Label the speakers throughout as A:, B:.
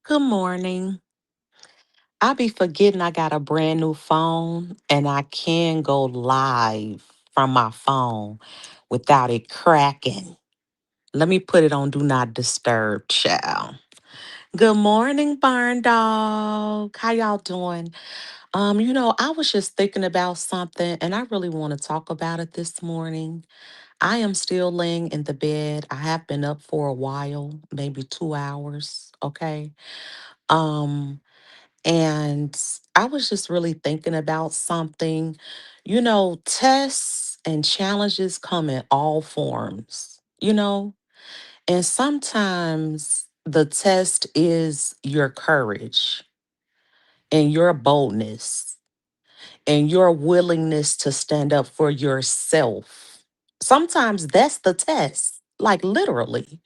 A: Good morning. I be forgetting I got a brand new phone and I can go live from my phone without it cracking. Let me put it on Do Not Disturb, child. Good morning, Barn Dog. How y'all doing? I was just thinking about something and I really want to talk about it this morning. I am still laying in the bed. I have been up for a while, maybe 2 hours. Okay. Um, And I was just really thinking about something. Tests and challenges come in all forms. And sometimes the test is your courage and your boldness and your willingness to stand up for yourself. Sometimes that's the test, like literally.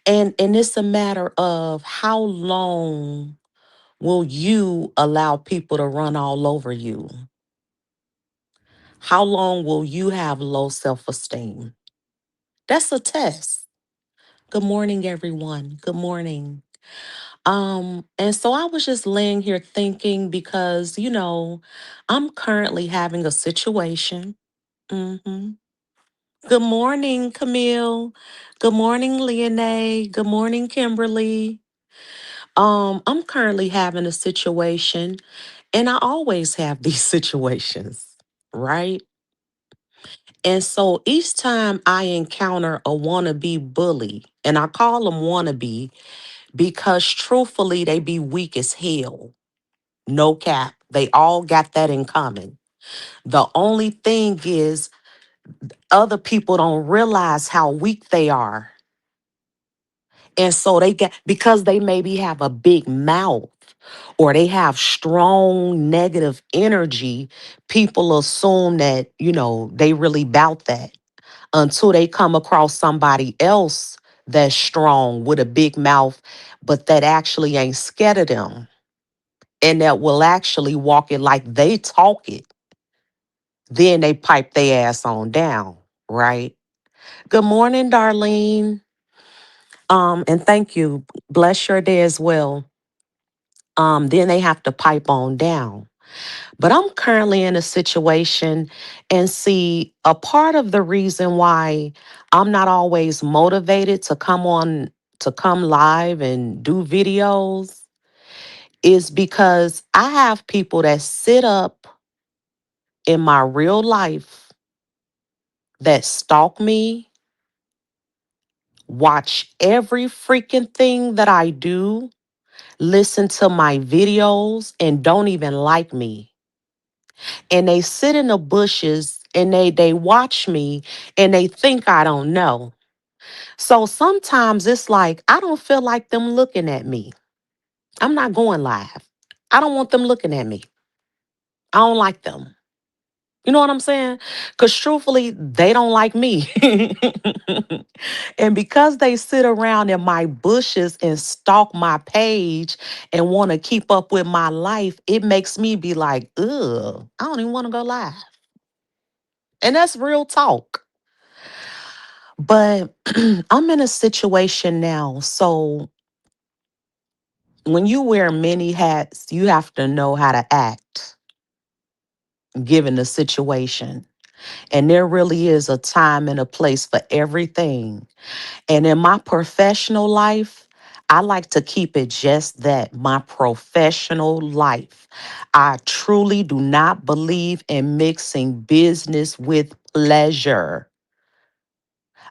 A: And it's a matter of how long will you allow people to run all over you? How long will you have low self esteem? That's a test. Good morning, everyone. Good morning. And so I was just laying here thinking because, I'm currently having a situation. hmm Good morning, Camille. Good morning, Leonie. Good morning, Kimberly. I'm currently having a situation. And I always have these situations, right? And so each time I encounter a wannabe bully, and I call them wannabe because truthfully, they be weak as hell. No cap. They all got that in common. The only thing is, other people don't realize how weak they are. And so they get, because they maybe have a big mouth or they have strong negative energy, people assume that, they really bout that until they come across somebody else that's strong with a big mouth, but that actually ain't scared of them and that will actually walk it like they talk it. Then they pipe their ass on down, right? Good morning, Darlene. And thank you. Bless your day as well. Then they have to pipe on down. But I'm currently in a situation, and see, a part of the reason why I'm not always motivated to come live and do videos is because I have people that sit up in my real life that stalk me, watch every freaking thing that I do, listen to my videos, and don't even like me. And they sit in the bushes and they watch me and they think I don't know. So sometimes it's like I don't feel like them looking at me. I'm not going live. I don't want them looking at me. I don't like them. You know what I'm saying? Because truthfully, they don't like me. And because they sit around in my bushes and stalk my page and want to keep up with my life, it makes me be like, ugh, I don't even want to go live. And that's real talk. But I'm in a situation now. So when you wear many hats, you have to know how to act given the situation. And there really is a time and a place for everything. And in my professional life, I like to keep it just that, my professional life. I truly do not believe in mixing business with pleasure.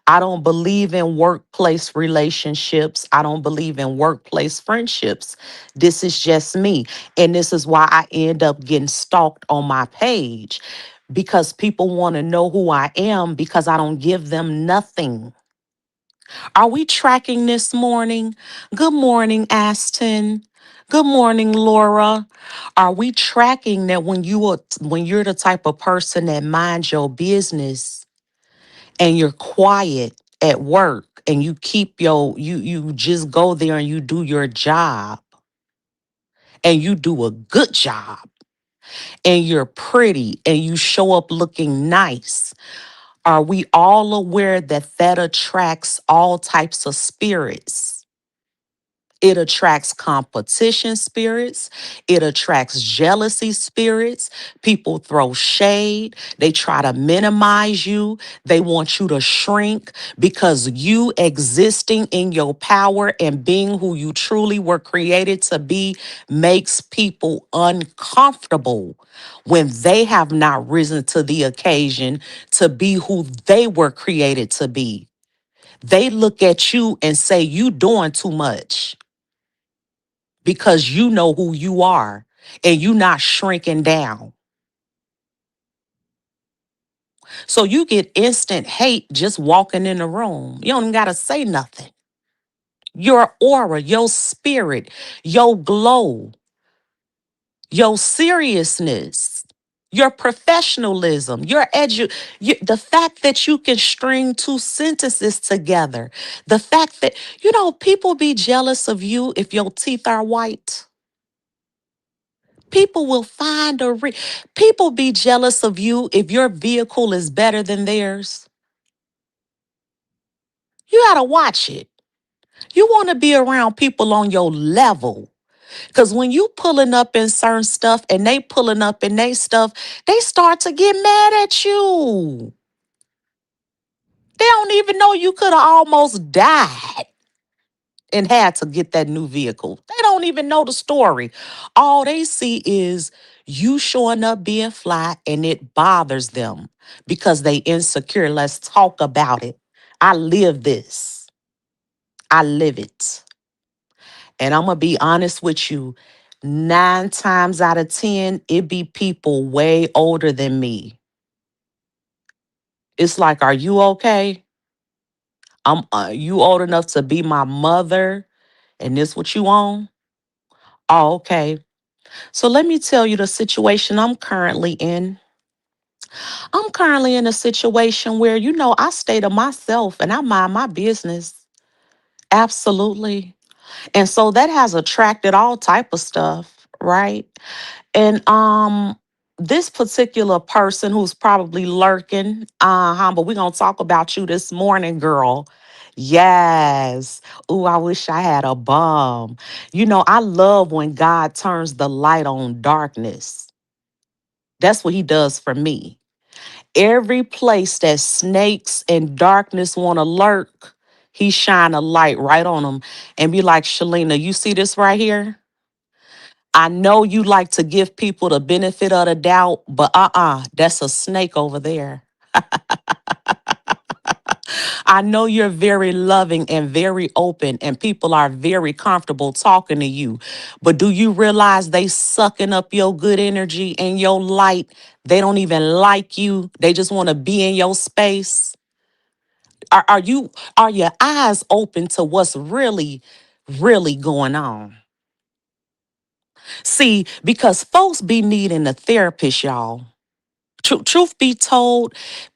A: I don't believe in workplace relationships. I don't believe in workplace friendships. This is just me. And this is why I end up getting stalked on my page because people want to know who I am because I don't give them nothing. Are we tracking this morning? Good morning, Aston. Good morning, Laura. Are we tracking that when you're the type of person that minds your business and you're quiet at work and you keep you just go there and you do your job and you do a good job and you're pretty and you show up looking nice? Are we all aware that that attracts all types of spirits? It attracts competition spirits. It attracts jealousy spirits. People throw shade. They try to minimize you. They want you to shrink because you existing in your power and being who you truly were created to be makes people uncomfortable when they have not risen to the occasion to be who they were created to be. They look at you and say, you doing too much because you know who you are and you not shrinking down. So you get instant hate just walking in the room. You don't even got to say nothing. Your aura, your spirit, your glow, your seriousness, your professionalism, the fact that you can string two sentences together, the fact that, people be jealous of you if your teeth are white. People will find people be jealous of you if your vehicle is better than theirs. You got to watch it. You want to be around people on your level. Because when you pulling up in certain stuff and they pulling up in they stuff, they start to get mad at you. They don't even know you could have almost died and had to get that new vehicle. They don't even know the story. All they see is you showing up being fly and it bothers them because they insecure. Let's talk about it. I live this. I live it. And I'm going to be honest with you. 9 times out of 10, it be people way older than me. It's like, are you okay? You old enough to be my mother and this what you on? Oh, okay. So let me tell you the situation I'm currently in. I'm currently in a situation where, I stay to myself and I mind my business. Absolutely. And so that has attracted all type of stuff, right? And this particular person who's probably lurking, but we're gonna talk about you this morning, girl. Yes. Ooh, I wish I had a bomb. I love when God turns the light on darkness. That's what he does for me. Every place that snakes and darkness want to lurk, he shine a light right on them and be like, Shalina, you see this right here? I know you like to give people the benefit of the doubt, but that's a snake over there. I know you're very loving and very open, and people are very comfortable talking to you. But do you realize they sucking up your good energy and your light? They don't even like you. They just want to be in your space. Are your eyes open to what's really, really going on? See, because folks be needing a therapist, y'all. Truth be told,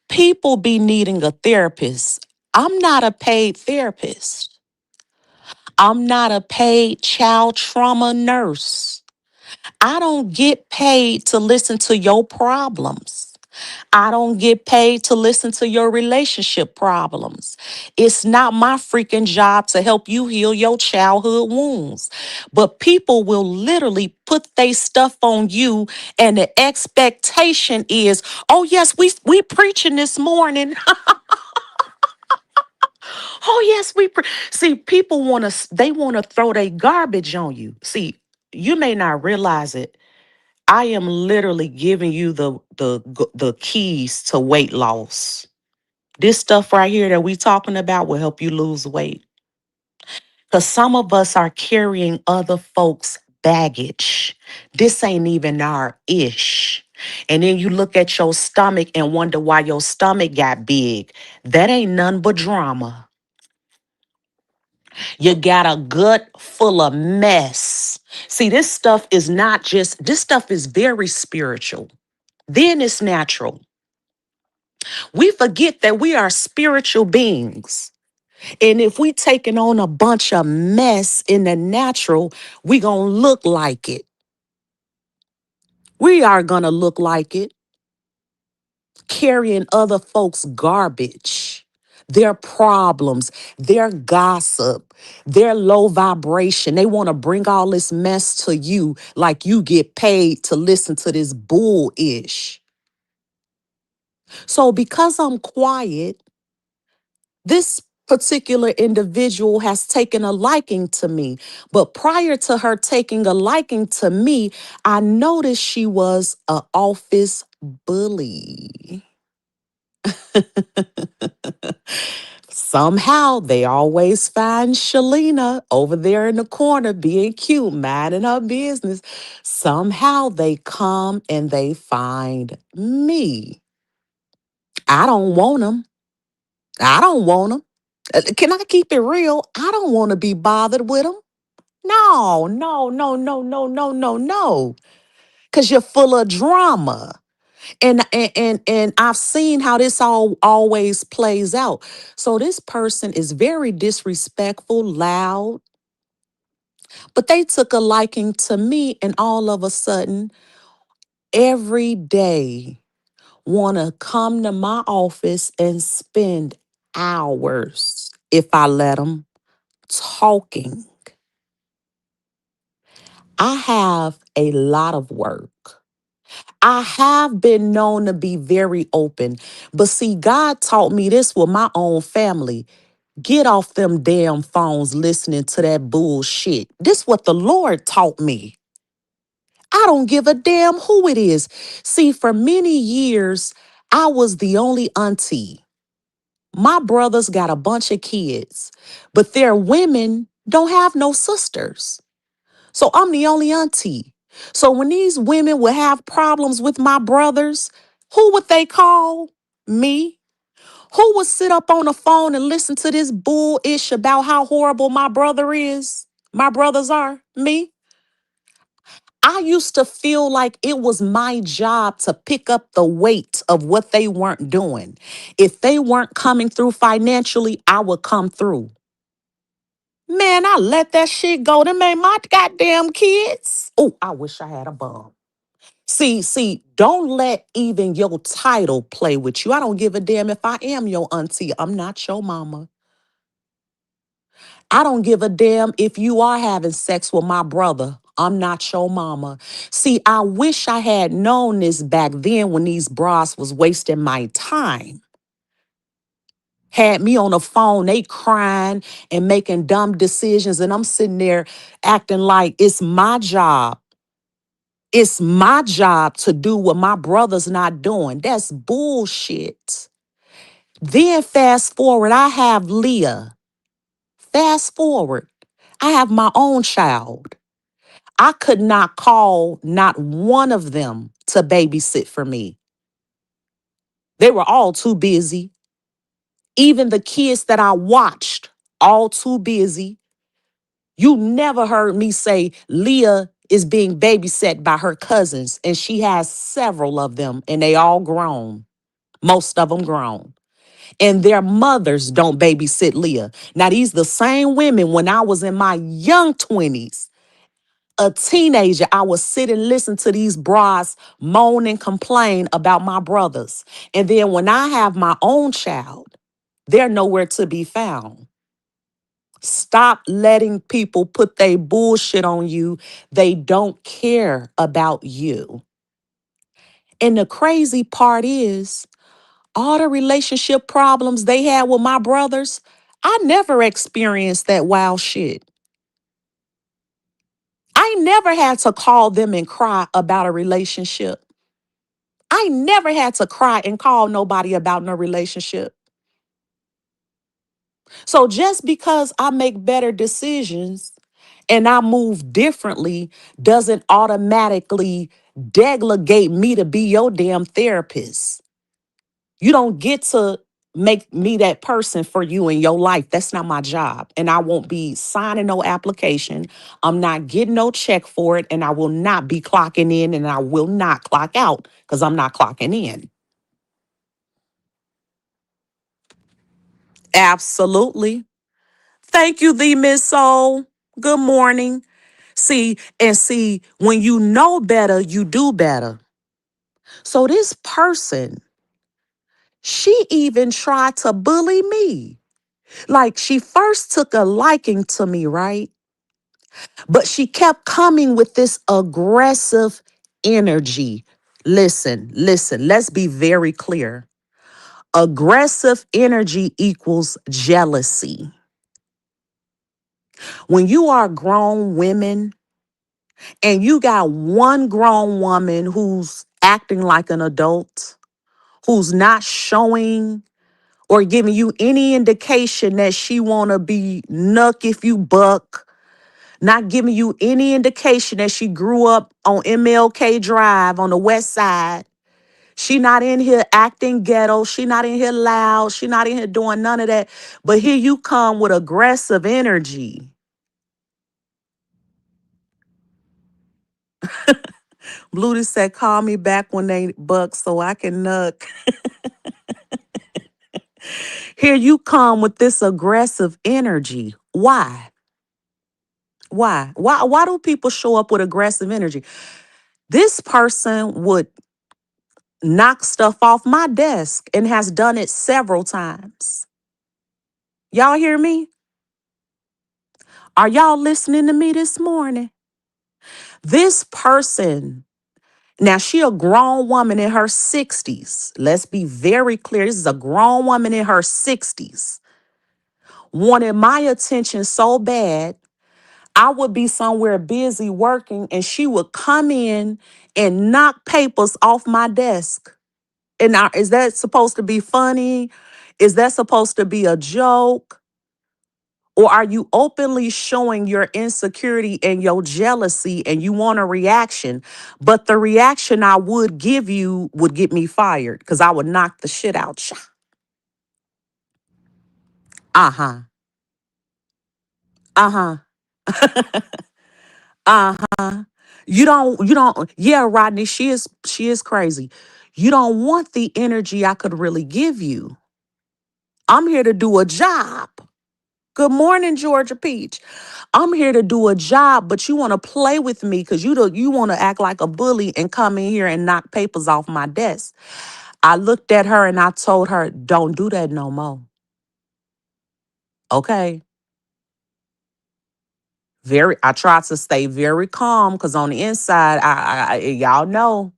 A: people be needing a therapist. I'm not a paid therapist. I'm not a paid child trauma nurse. I don't get paid to listen to your problems. I don't get paid to listen to your relationship problems. It's not my freaking job to help you heal your childhood wounds. But people will literally put their stuff on you, and the expectation is, oh yes, we preaching this morning. Oh yes, see, people they want to throw their garbage on you. See, you may not realize it. I am literally giving you the keys to weight loss. This stuff right here that we talking about will help you lose weight. Because some of us are carrying other folks' baggage. This ain't even our ish. And then you look at your stomach and wonder why your stomach got big. That ain't none but drama. You got a gut full of mess. See, this stuff is very spiritual. Then it's natural. We forget that we are spiritual beings. And if we taking on a bunch of mess in the natural, we gonna look like it. We are gonna look like it, carrying other folks' garbage. their problems, their gossip, their low vibration. They want to bring all this mess to you like you get paid to listen to this bullish. So because I'm quiet, this particular individual has taken a liking to me. But prior to her taking a liking to me, I noticed she was a office bully. Somehow they always find Shalina over there in the corner being cute, minding her business. Somehow they come and they find me. I don't want them. I don't want them. Can I keep it real? I don't want to be bothered with them. No, no, no, no, no, no, no, no. Because you're full of drama. And I've seen how this all always plays out. So this person is very disrespectful, loud, but they took a liking to me, and all of a sudden, every day, want to come to my office and spend hours, if I let them, talking. I have a lot of work. I have been known to be very open, but see, God taught me this with my own family. Get off them damn phones listening to that bullshit. This what the Lord taught me. I don't give a damn who it is. See, for many years, I was the only auntie. My brothers got a bunch of kids, but their women don't have no sisters. So I'm the only auntie. So when these women would have problems with my brothers, who would they call? Me. Who would sit up on the phone and listen to this bullish about how horrible my brother is? My brothers are? Me. I used to feel like it was my job to pick up the weight of what they weren't doing. If they weren't coming through financially, I would come through. Man, I let that shit go. Them ain't my goddamn kids. Oh, I wish I had a bum. See, don't let even your title play with you. I don't give a damn if I am your auntie. I'm not your mama. I don't give a damn if you are having sex with my brother. I'm not your mama. See, I wish I had known this back then when these bras was wasting my time. Had me on the phone, they crying and making dumb decisions, and I'm sitting there acting like it's my job. It's my job to do what my brother's not doing. That's bullshit. Then fast forward, I have Leah. Fast forward, I have my own child. I could not call not one of them to babysit for me. They were all too busy. Even the kids that I watched, all too busy. You never heard me say Leah is being babysat by her cousins, and she has several of them, and they all grown. Most of them grown. And their mothers don't babysit Leah. Now, these the same women when I was in my young 20s, a teenager, I would sit and listen to these bras moan and complain about my brothers. And then when I have my own child, they're nowhere to be found. Stop letting people put their bullshit on you. They don't care about you. And the crazy part is, all the relationship problems they had with my brothers, I never experienced that wild shit. I never had to call them and cry about a relationship. I never had to cry and call nobody about no relationship. So just because I make better decisions and I move differently doesn't automatically delegate me to be your damn therapist. You don't get to make me that person for you in your life. That's not my job. And I won't be signing no application. I'm not getting no check for it. And I will not be clocking in and I will not clock out because I'm not clocking in. Absolutely. Thank you, the Miss Soul. Good morning. See, when you know better, you do better. So this person She even tried to bully me. Like she first took a liking to me, right? But she kept coming with this aggressive energy. Listen, let's be very clear. Aggressive energy equals jealousy. When you are grown women and you got one grown woman who's acting like an adult, who's not showing or giving you any indication that she want to be nuck if you buck, not giving you any indication that she grew up on MLK Drive on the west side. She not in here acting ghetto. She not in here loud. She not in here doing none of that. But here you come with aggressive energy. Bluty said, call me back when they buck so I can nuck. Here you come with this aggressive energy. Why? Why? Why do people show up with aggressive energy? This person would knock stuff off my desk and has done it several times. Y'all hear me? Are y'all listening to me this morning? This person, now she a grown woman in her 60s. Let's be very clear. This is a grown woman in her 60s. Wanted my attention so bad, I would be somewhere busy working and she would come in and knock papers off my desk. And now, is that supposed to be funny? Is that supposed to be a joke? Or are you openly showing your insecurity and your jealousy and you want a reaction? But the reaction I would give you would get me fired because I would knock the shit out you. Uh-huh. Uh-huh. Uh-huh. You don't, yeah, Rodney, she is crazy. You don't want the energy I could really give you. I'm here to do a job. Good morning, Georgia Peach. I'm here to do a job, but you want to play with me because you want to act like a bully and come in here and knock papers off my desk. I looked at her and I told her, don't do that no more. Okay. I tried to stay very calm because on the inside, y'all know,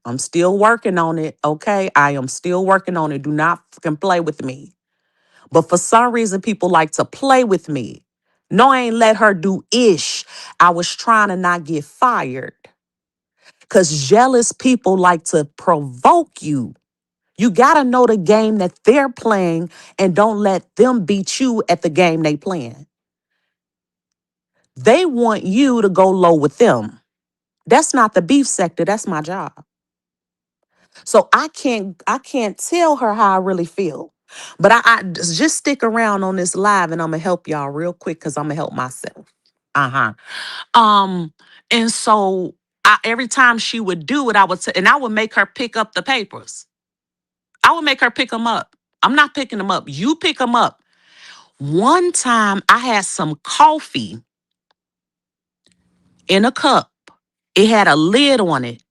A: I'm still working on it. Okay. I am still working on it. Do not fucking play with me. But for some reason, people like to play with me. No, I ain't let her do ish. I was trying to not get fired. Because jealous people like to provoke you. You got to know the game that they're playing and don't let them beat you at the game they playing. They want you to go low with them. That's not the beef sector. That's my job. So I can't tell her how I really feel. But I just stick around on this live and I'm gonna help y'all real quick because I'm gonna help myself. Uh-huh. Um, and so every time she would do it, and I would make her pick up the papers. I would make her pick them up. I'm not picking them up. You pick them up. One time I had some coffee in a cup. It had a lid on it.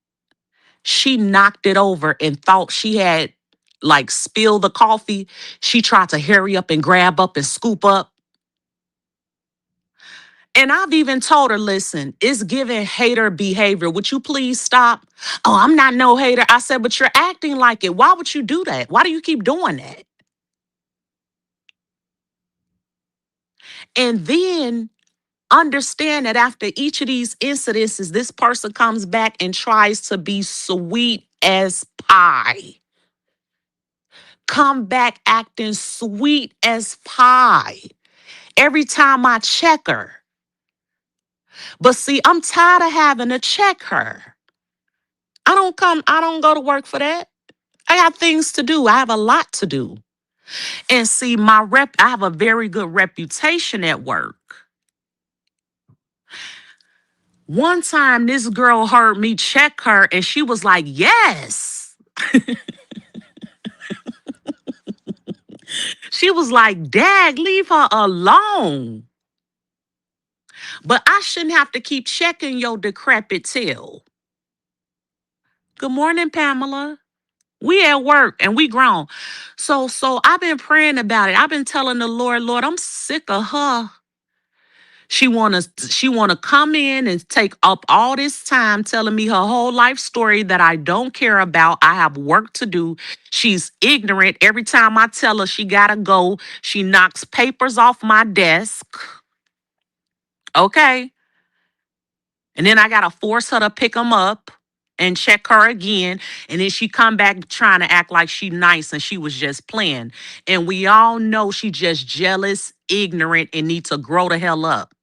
A: She knocked it over and thought she had like spilled the coffee. She tried to hurry up and grab up and scoop up. And I've even told her, listen, it's giving hater behavior. Would you please stop? Oh, I'm not no hater. I said, but you're acting like it. Why would you do that? Why do you keep doing that? And then understand that after each of these incidences, this person comes back and tries to be sweet as pie. Come back acting sweet as pie every time I check her. But see, I'm tired of having to check her. I don't go to work for that. I got things to do. I have a lot to do. And see, I have a very good reputation at work. One time this girl heard me check her and she was like, yes. She was like, Dag, leave her alone. But I shouldn't have to keep checking your decrepit tail. Good morning, Pamela. We at work and we grown. So I've been praying about it. I've been telling the Lord, Lord, I'm sick of her. She wanna come in and take up all this time telling me her whole life story that I don't care about. I have work to do. She's ignorant. Every time I tell her she gotta go, she knocks papers off my desk. Okay. And then I gotta force her to pick them up and check her again. And then she come back trying to act like she nice and she was just playing. And we all know she just jealous, ignorant, and need to grow the hell up.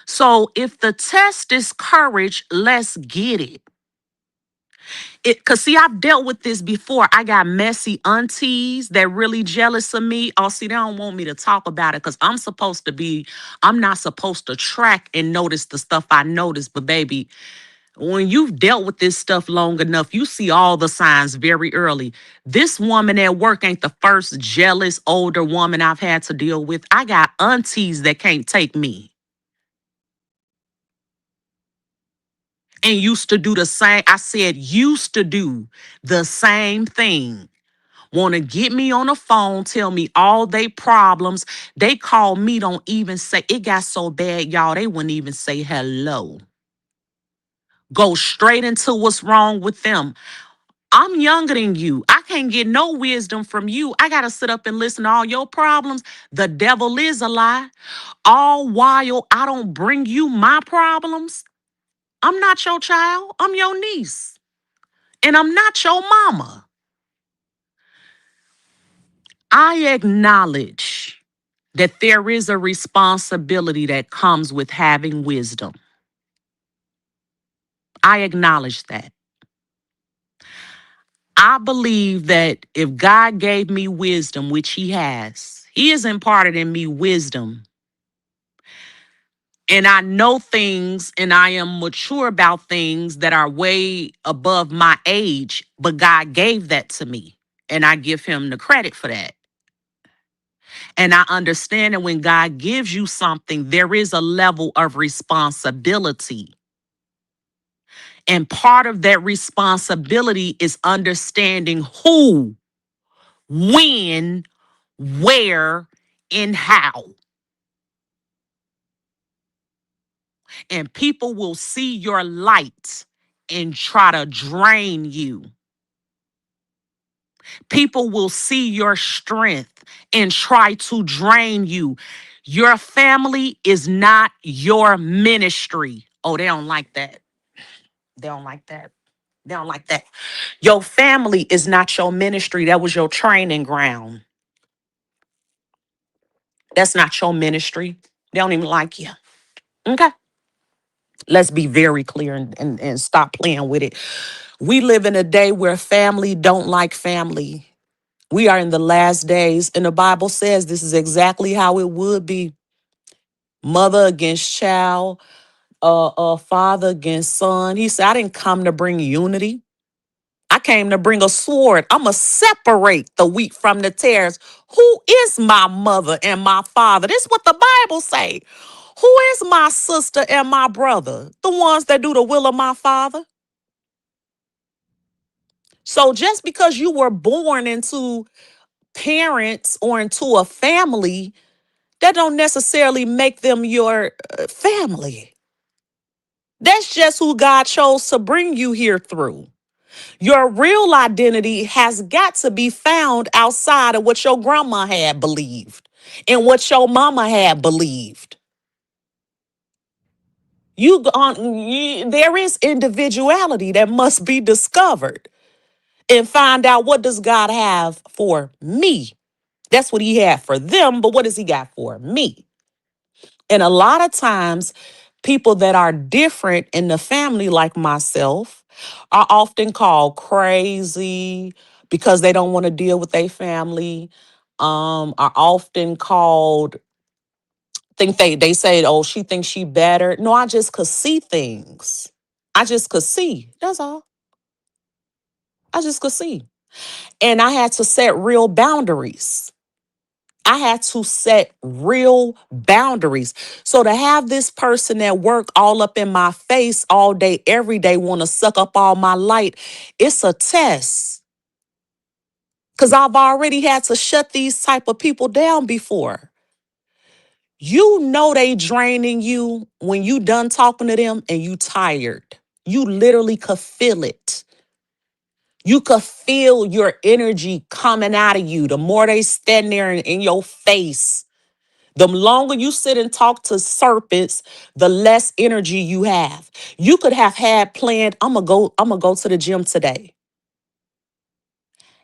A: So if the test is courage, let's get it. Cause see, I've dealt with this before. I got messy aunties that really jealous of me. Oh, see, they don't want me to talk about it because I'm not supposed to track and notice the stuff I notice. But baby, when you've dealt with this stuff long enough, you see all the signs very early. This woman at work ain't the first jealous older woman I've had to deal with. I got aunties that can't take me and used to do the same. I said, used to do the same thing. Want to get me on the phone, tell me all they problems. They call me, don't even say, it got so bad, y'all, they wouldn't even say hello. Go straight into what's wrong with them. I'm younger than you. I can't get no wisdom from you. I got to sit up and listen to all your problems. The devil is a lie. All while I don't bring you my problems. I'm not your child. I'm your niece. And I'm not your mama. I acknowledge that there is a responsibility that comes with having wisdom. I acknowledge that. I believe that if God gave me wisdom, which He has imparted in me wisdom. And I know things and I am mature about things that are way above my age, but God gave that to me. And I give Him the credit for that. And I understand that when God gives you something, there is a level of responsibility. And part of that responsibility is understanding who, when, where, and how. And people will see your light and try to drain you. People will see your strength and try to drain you. Your family is not your ministry. Oh, they don't like that. They don't like that. They don't like that. Your family is not your ministry. That was your training ground. That's not your ministry. They don't even like you. Okay. Let's be very clear and stop playing with it. We live in a day where family don't like family. We are in the last days, and the Bible says this is exactly how it would be. Mother against child, father against son. He said, I didn't come to bring unity. I came to bring a sword. I'm going to separate the wheat from the tares. Who is my mother and my father? This is what the Bible say. Who is my sister and my brother? The ones that do the will of my father. So just because you were born into parents or into a family, that don't necessarily make them your family. That's just who God chose to bring you here through. Your real identity has got to be found outside of what your grandma had believed and what your mama had believed. There is individuality that must be discovered and find out, what does God have for me? That's what He had for them, but what does He got for me? And a lot of times, people that are different in the family, like myself, are often called crazy because they don't want to deal with their family. Are often called, think they say, oh, she thinks she better. No, I just could see things. I just could see. That's all. I just could see. And I had to set real boundaries. I had to set real boundaries. So to have this person at work all up in my face all day, every day, want to suck up all my light, it's a test. Because I've already had to shut these type of people down before. You know they draining you when you done talking to them and you tired. You literally could feel it. You could feel your energy coming out of you. The more they stand there in your face, the longer you sit and talk to serpents, the less energy you have. You could have had planned, I'm gonna go to the gym today.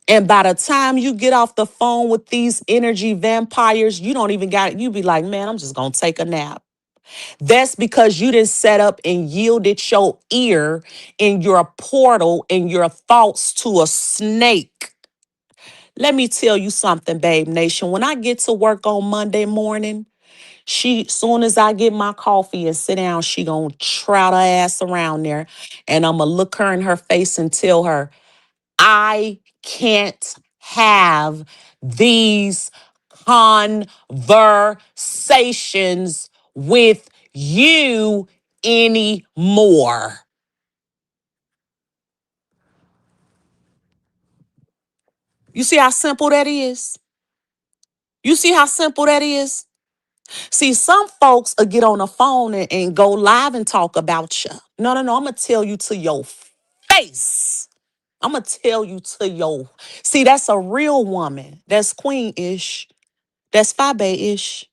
A: And by the time you get off the phone with these energy vampires, you don't even got it. You be like, man, I'm just gonna take a nap. That's because you didn't set up and yielded your ear and your portal and your thoughts to a snake. Let me tell you something, Babe Nation. When I get to work on Monday morning, soon as I get my coffee and sit down, she gonna trot her ass around there, and I'm gonna look her in her face and tell her, I can't have these conversations with you anymore. You see how simple that is? You see how simple that is? See, some folks will get on the phone and go live and talk about you. No, no, no. I'm going to tell you to your face. I'm going to tell you to your. See, that's a real woman. That's queen-ish. That's fabe-ish.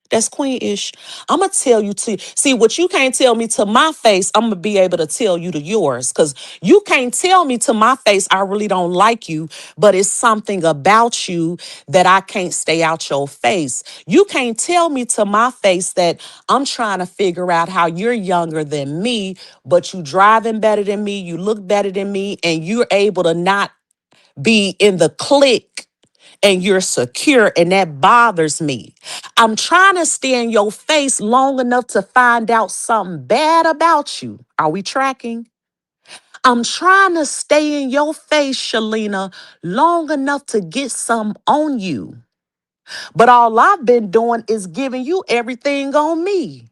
A: That's queen-ish. I'm going to tell you to. See, what you can't tell me to my face, I'm going to be able to tell you to yours. Because you can't tell me to my face, I really don't like you, but it's something about you that I can't stay out your face. You can't tell me to my face that I'm trying to figure out how you're younger than me, but you driving better than me, you look better than me, and you're able to not be in the clique and you're secure, and that bothers me. I'm trying to stay in your face long enough to find out something bad about you. Are we tracking? I'm trying to stay in your face, Shalina, long enough to get some on you. But all I've been doing is giving you everything on me.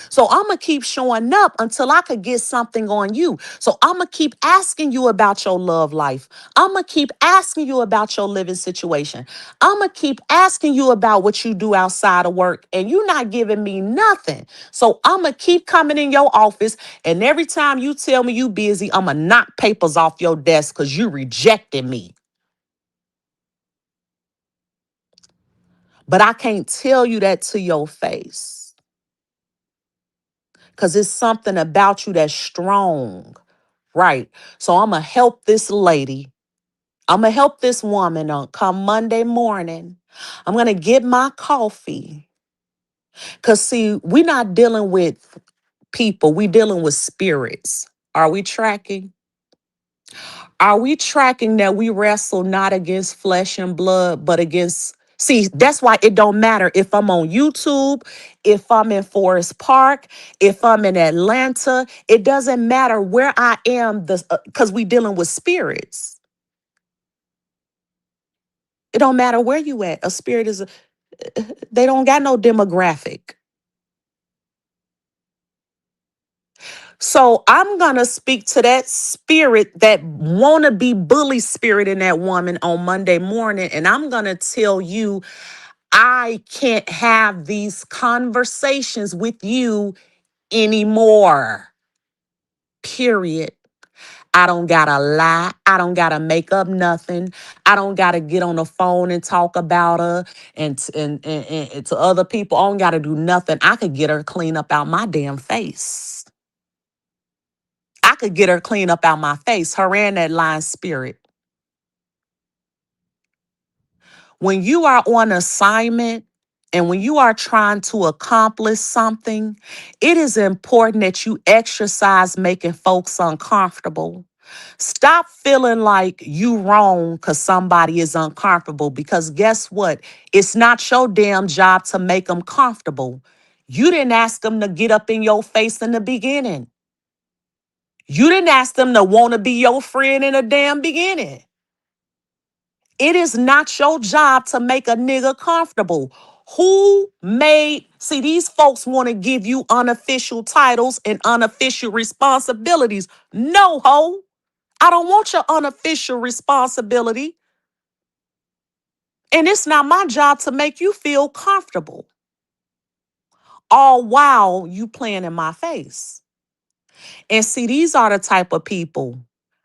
A: So I'm going to keep showing up until I could get something on you. So I'm going to keep asking you about your love life. I'm going to keep asking you about your living situation. I'm going to keep asking you about what you do outside of work, and you're not giving me nothing. So I'm going to keep coming in your office, and every time you tell me you busy, I'm going to knock papers off your desk because you rejected me. But I can't tell you that to your face because it's something about you that's strong. Right. So I'm going to help this lady. I'm going to help this woman on come Monday morning. I'm going to get my coffee. Because, see, we're not dealing with people. We're dealing with spirits. Are we tracking? Are we tracking that we wrestle not against flesh and blood, but against. See, that's why it don't matter if I'm on YouTube, if I'm in Forest Park, if I'm in Atlanta. It doesn't matter where I am because we dealing with spirits. It don't matter where you at. A spirit is they don't got no demographic. So I'm gonna speak to that spirit, that wanna be bully spirit in that woman on Monday morning, and I'm gonna tell you I can't have these conversations with you anymore. Period. I don't gotta lie. I don't gotta make up nothing. I don't gotta get on the phone and talk about her and to other people. I don't gotta do nothing. I could get her clean up out my damn face. I could get her clean up out my face. Her and that lying spirit. When you are on assignment and when you are trying to accomplish something, it is important that you exercise making folks uncomfortable. Stop feeling like you wrong because somebody is uncomfortable, because guess what? It's not your damn job to make them comfortable. You didn't ask them to get up in your face in the beginning. You didn't ask them to want to be your friend in the damn beginning. It is not your job to make a nigga comfortable. See, these folks want to give you unofficial titles and unofficial responsibilities. No, ho. I don't want your unofficial responsibility. And it's not my job to make you feel comfortable. All while you playing in my face. And see, these are the type of people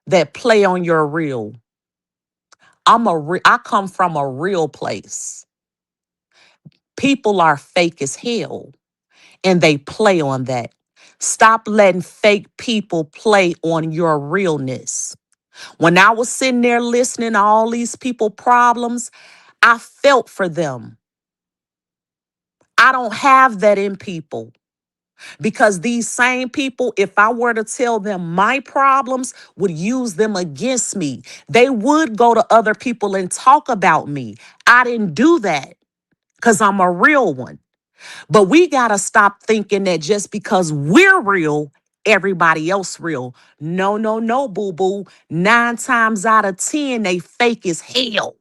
A: that play on your real. I come from a real place. People are fake as hell and they play on that. Stop letting fake people play on your realness. When I was sitting there listening to all these people problems, I felt for them. I don't have that in people because these same people, if I were to tell them my problems, would use them against me. They would go to other people and talk about me. I didn't do that because I'm a real one. But we got to stop thinking that just because we're real, everybody else real. No, no, no, boo boo. 9 times out of 10, they fake as hell.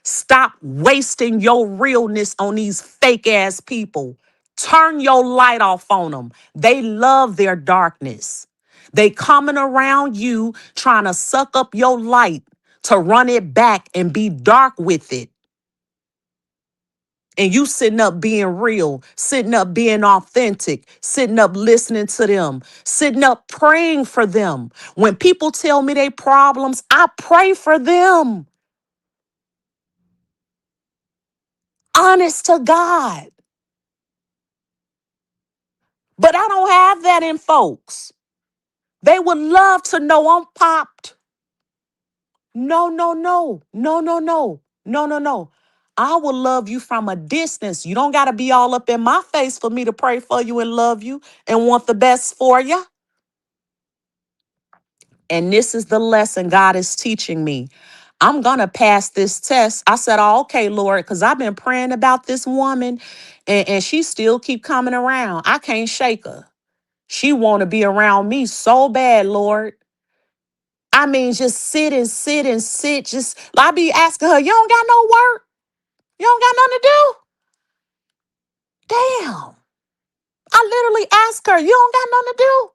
A: Stop wasting your realness on these fake ass people. Turn your light off on them. They love their darkness. They coming around you trying to suck up your light to run it back and be dark with it. And you sitting up being real, sitting up being authentic, sitting up listening to them, sitting up praying for them. When people tell me they problems, I pray for them. Honest to God. But I don't have that in folks. They would love to know I'm popped. No, no, no, no, no, no, no, no, no. I will love you from a distance. You don't got to be all up in my face for me to pray for you and love you and want the best for you. And this is the lesson God is teaching me. I'm going to pass this test. I said, oh, okay, Lord, because I've been praying about this woman and she still keep coming around. I can't shake her. She want to be around me so bad, Lord. I mean, just sit and sit and sit. Just, I be asking her, you don't got no work? You don't got nothing to do? Damn. I literally ask her, you don't got nothing to do?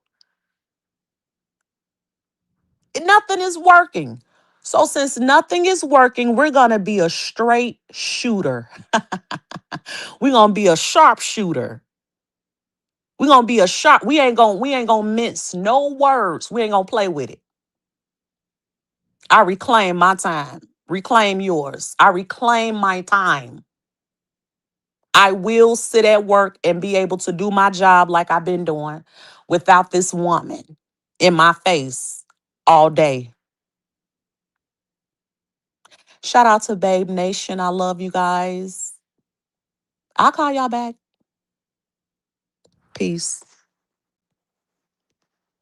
A: Nothing is working. So since nothing is working, we're going to be a straight shooter. We're going to be a sharpshooter. We're going to be a sharp. We ain't going to mince no words. We ain't going to play with it. I reclaim my time. Reclaim yours. I reclaim my time. I will sit at work and be able to do my job like I've been doing without this woman in my face all day. Shout out to Babe Nation. I love you guys. I'll call y'all back. Peace.